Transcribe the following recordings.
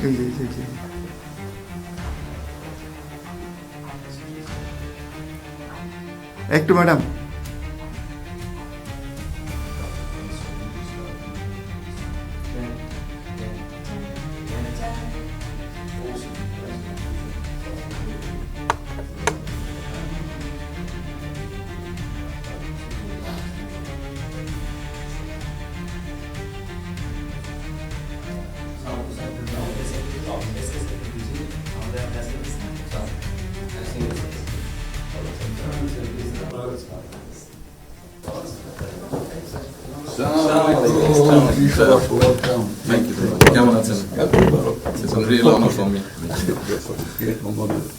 এই যে এই যে একটু ম্যাডাম Thank you. কেমন আছেন? It's a real honor for me.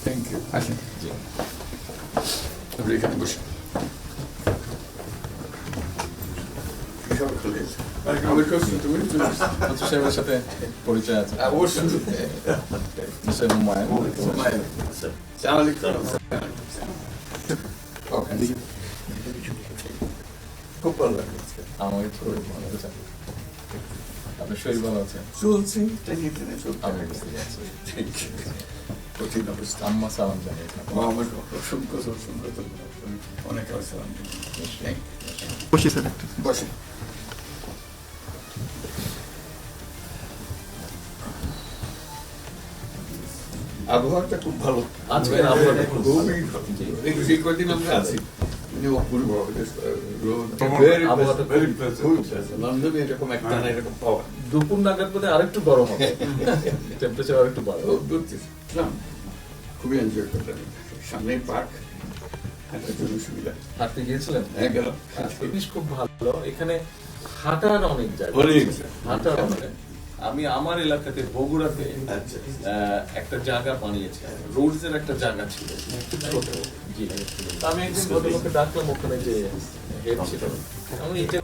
Thank you. আসেন। আপনি এখানে বসুন। আমার কাছে তুমি আচ্ছা সাহেবের সাথে পরিচয় আছে। অবশ্যই মিস্টার হুমায়ুন। খুব ভালো লাগে আমাকে খুবই ভালো আছে। আপনার শরীর ভালো আছে? চলছি টেনে টেনে চলতে আমি বুঝতে পারছি। কঠিন অবস্থা আম্মা সালাম জানিয়ে আমার অসংখ্য সুন্দর অনেক আসসালাম বসি স্যার একটু বসে আবহাওয়াটা খুব ভালো আজকে আবহাওয়াটা খুব ভালো। খুবই ভালো। এই কদিন আমরা আছি অপূর্ব আবহাওয়াটা লন্ডনে এরকম একটা না এরকম পাওয়া দুপুর নাগাদ বোধ আরেকটু গরম হবে, টেম্পারেচার আরেকটু বাড়বে। খুবই এনজয় করলাম সামনে পার্ক হাঁটার জন্য সুবিধা হাঁটতে গিয়েছিলেন? হ্যাঁ গেলাম জিনিস খুব ভালো এখানে, হাঁটার অনেক জায়গা, হাঁটার অনেক। আমি আমার এলাকাতে বগুড়াতে একটা জায়গা বানিয়েছি, রোডস এর একটা জায়গা ছিল খুব ছোট। জি, আমি একদিন ভদ্রলোককে ডাকলাম, ওখানে যে হেড ছিল, আমি এটা